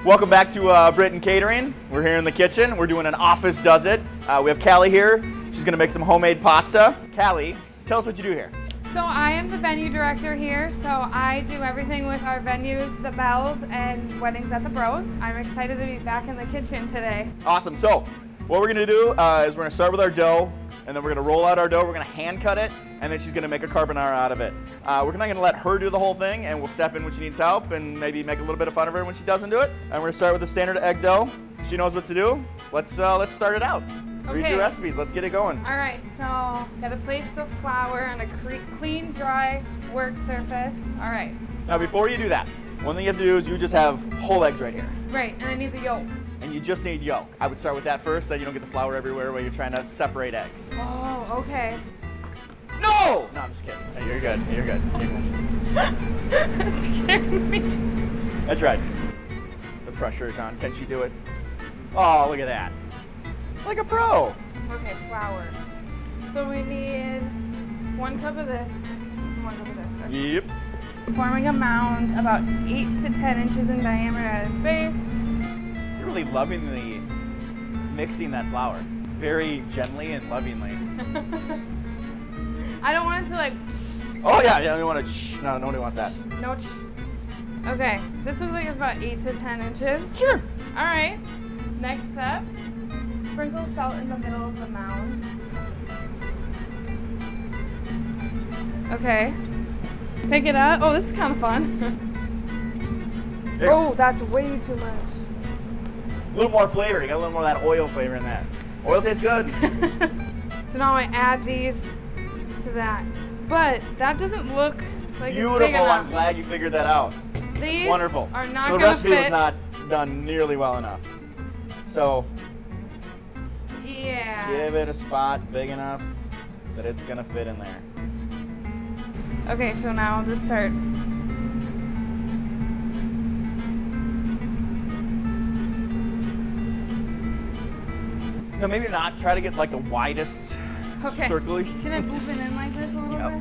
Welcome back to Britain Catering. We're here in the kitchen. We're doing an office does it. We have Callie here. She's gonna make some homemade pasta. Callie, tell us what you do here. So I am the venue director here, so I do everything with our venues, the bells, and weddings at the Bros. I'm excited to be back in the kitchen today. Awesome. So what we're gonna do is we're gonna start with our dough, and then we're gonna roll out our dough. We're gonna hand cut it, and then she's gonna make a carbonara out of it. We're not gonna let her do the whole thing, and we'll step in when she needs help, and maybe make a little bit of fun of her when she doesn't do it. And we're gonna start with the standard egg dough. She knows what to do. Let's start it out. Okay. Read your recipes. Let's get it going. All right, so gotta place the flour on a clean, dry work surface. All right. So, Now, before you do that, one thing you have to do is you just have whole eggs right here. right, and I need the yolk. And you just need yolk. I would start with that first, then you don't get the flour everywhere while you're trying to separate eggs. Oh, okay. No! No, I'm just kidding. Hey, you're good. You're good. You're good. That scared me. That's right. The pressure is on. Can she do it? Oh, look at that. Like a pro. Okay, flour. So we need 1 cup of this, and 1 cup of this. Okay. Yep. Forming a mound about 8 to 10 inches in diameter at its base. You're really lovingly mixing that flour. Very gently and lovingly. I don't want it to like. Oh, yeah. We want to. No, nobody wants that. No. Okay, this looks like it's about 8 to 10 inches. Sure. All right. Next step. Sprinkle salt in the middle of the mound. Okay. Pick it up. Oh, this is kind of fun. There. Oh, that's way too much. A little more flavor. You got a little more of that oil flavor in that. Oil tastes good. So now I add these to that. But that doesn't look like it's big Beautiful. enough. I'm glad you figured that out. These Wonderful. are not so the gonna recipe fit. was not done nearly well enough. So Yeah. give it a spot big enough that it's gonna fit in there. Okay, so now I'll just start. No, maybe not. Try to get like the widest Okay. circle. Can I move it in like this a little Yep.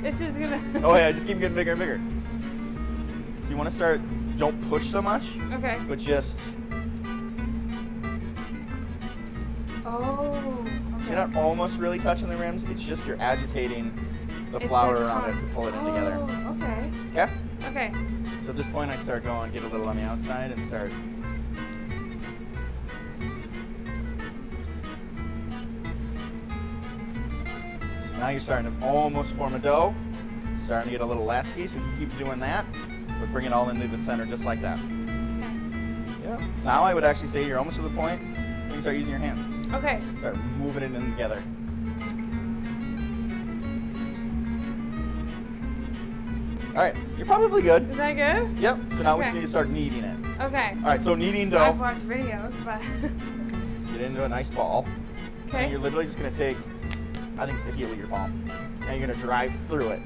bit? It's just gonna. Oh yeah, just keep getting bigger and bigger. So you want to start. Don't push so much, Okay. but just. Oh. So Okay. you're not almost really touching the rims. It's just you're agitating the It's flour like around it to pull it in together. Oh, okay. Okay. Okay. So at this point, I start going, get a little on the outside, and start. So now you're starting to almost form a dough. It's starting to get a little lasky, so you can keep doing that, but bring it all into the center just like that. Yeah. Now I would actually say you're almost to the point you can start using your hands. Okay. Start moving it in together. All right, you're probably good. Is that good? Yep. So now we Okay. just need to start kneading it. Okay. All right. So kneading dough. I've watched videos, but. Get into a nice ball. Okay. And you're literally just gonna take, I think it's the heel of your palm, and you're gonna drive through it.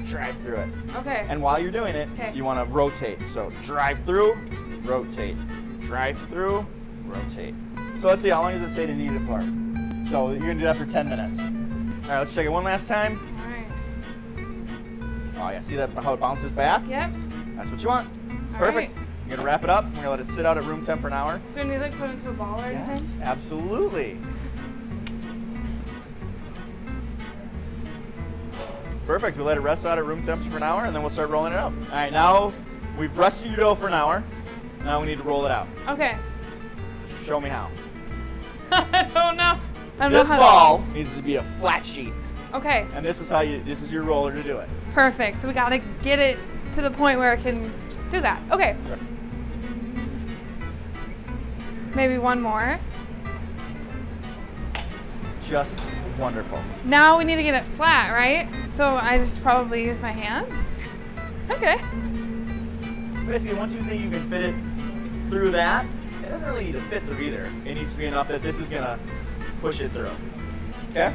Drive through it. Okay. And while you're doing it, Okay. you want to rotate. So drive through, rotate, drive through, rotate. So let's see, how long does it say to knead it for? So you're gonna do that for 10 minutes. All right, let's check it one last time. All right. Oh yeah, see that how it bounces back? Yep. That's what you want. All Perfect. right. You're gonna wrap it up. We're gonna let it sit out at room temp for an hour. Do I need to like put it into a ball or Yes, anything? absolutely. Perfect. We let it rest out at room temperature for an hour, and then we'll start rolling it out. All right, now we've rested your dough for an hour. Now we need to roll it out. Okay. Show me how. I don't know. I don't This know how ball needs to be a flat sheet, to. Okay. and this is how you. This is your roller to do it. Perfect. So we gotta get it to the point where it can do that. Okay. Sure. Maybe one more. Just wonderful. Now we need to get it flat, right? So I just probably use my hands. Okay. So basically, once you think you can fit it through that, it doesn't really need to fit through either. It needs to be enough that this is gonna push it through. Okay?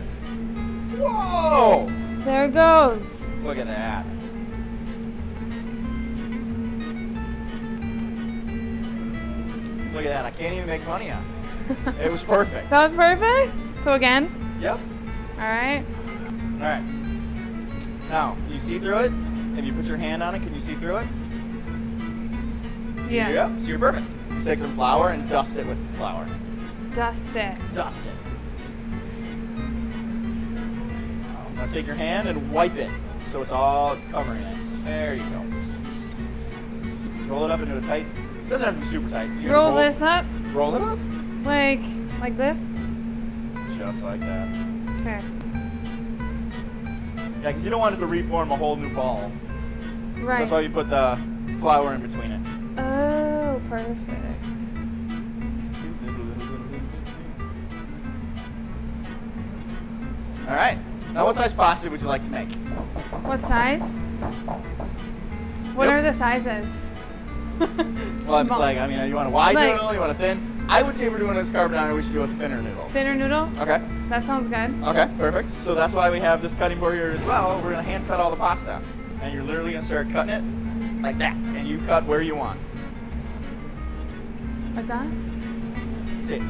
Whoa! There it goes. Look at that. Look at that. I can't even make fun of you. It was perfect. That was perfect. So again. Yep. All right. All right. Now, can you see through it? If you put your hand on it, can you see through it? Yes. Yep, so you're perfect. Let's take some flour and dust it with flour. Dust it. Dust it. Now take your hand and wipe it so it's covering it. There you go. Roll it up into a tight. It doesn't have to be super tight. Roll this up. Roll it up. Like this? Just like that. Okay. Yeah, because you don't want it to reform a whole new ball. So Right. that's why you put the flour in between it. Oh, perfect. All right. Now, what size pasta would you like to make? What size? What Yep. are the sizes? Well, it's like, I mean, you want a wide Like- noodle? You want a thin? I would say if we're doing this carbonara, we should do a thinner noodle. Thinner noodle? Okay. That sounds good. Okay, perfect. So that's why we have this cutting board here as well. We're gonna hand cut all the pasta. And you're literally gonna start cutting it like that. And you cut where you want. Like that? That's it.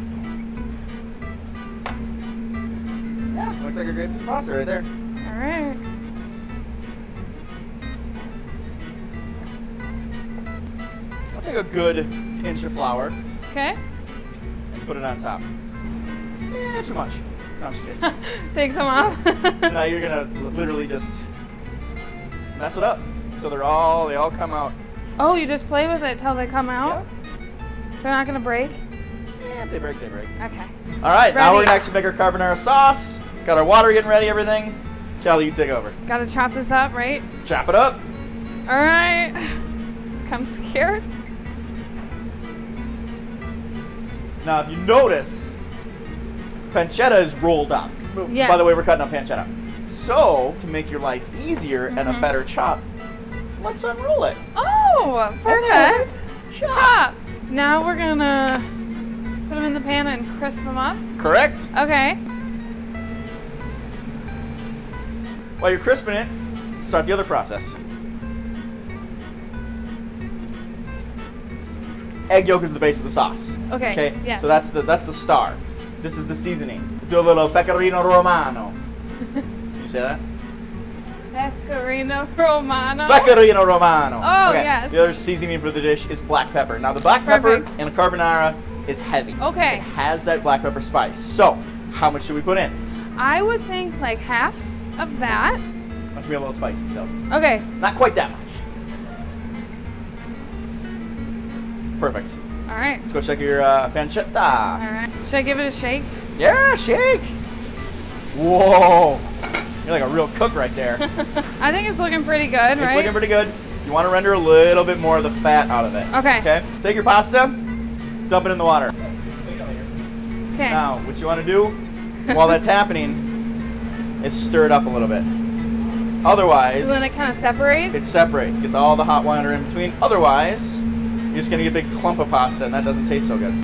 Yeah, looks like a great piece of pasta right there. All right. I'll take a good pinch of flour Okay. and put it on top. Yeah, too much. No, I'm just kidding. Take some off. So now you're gonna literally just mess it up. So they all come out. Oh, you just play with it till they come out? They're not gonna break? Yeah, if they break, they break. Okay. All right, now Ready. we're gonna actually make our carbonara sauce. Got our water getting ready, everything. Kelly, you take over. Gotta chop this up, right? Chop it up. All right. Just come scared. Now, if you notice, pancetta is rolled up. Yes. By the way, we're cutting up pancetta. So, to make your life easier and a better chop, let's unroll it. Oh, perfect. Chop. Chop. Now we're gonna put them in the pan and crisp them up. Correct? Okay. While you're crisping it, start the other process. Egg yolk is the base of the sauce. Okay. Okay. Yes. So that's the star. This is the seasoning. Do a little pecorino romano. Can you say that? Pecorino Romano. Pecorino romano. Oh, Okay. yes. The other seasoning for the dish is black pepper. Now the black pepper Perfect. in a carbonara is heavy. Okay. It has that black pepper spice. So how much should we put in? I would think like half of that. That's gonna be a little spicy still. Okay. Not quite that much. Perfect. All right. Let's go check your pancetta. All right. Should I give it a shake? Yeah, shake. Whoa. You're like a real cook right there. I think it's looking pretty good, It's right? looking pretty good. You want to render a little bit more of the fat out of it. Okay. Okay. Take your pasta, dump it in the water. Okay. Now, what you want to do while that's happening is stir it up a little bit. Otherwise, So then it kind of separates? it separates, gets all the hot water in between. Otherwise, you're just going to get a big clump of pasta, and that doesn't taste so good.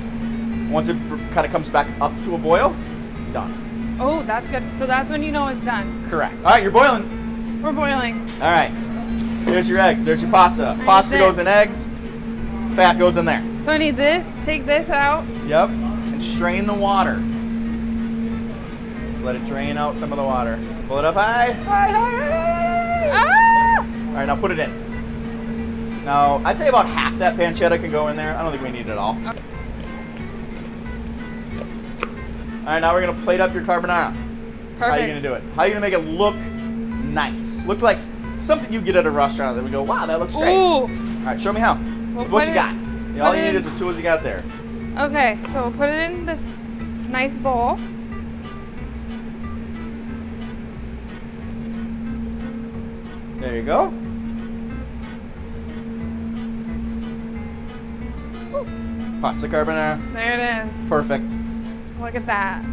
Once it kind of comes back up to a boil, it's done. Oh, that's good. So that's when you know it's done. Correct. All right, you're boiling. We're boiling. All right. There's your eggs. There's your pasta. need Pasta goes this. in eggs. Fat goes in there. So I need this, take this out. Yep. And strain the water. Just let it drain out some of the water. Pull it up high. High, high, high. Ah! All right, now put it in. Now, I'd say about half that pancetta can go in there. I don't think we need it all. Okay. All right, now we're gonna plate up your carbonara. Perfect. How are you gonna do it? How are you gonna make it look nice? Look like something you get at a restaurant that we go, wow, that looks great. Ooh. All right, show me how. We'll What put you it- got? put All it you need in- is the tools you got there. Okay, so we'll put it in this nice bowl. There you go. Pasta carbonara. There it is. Perfect. Look at that.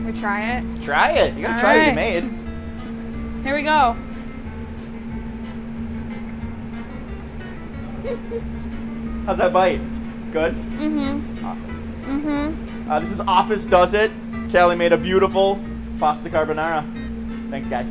We try it. Try it. You gotta All try what you right. made. Here we go. How's that bite? Good? Mm-hmm. Awesome. Mm-hmm. This is Office Does It. Kelly made a beautiful pasta carbonara. Thanks, guys.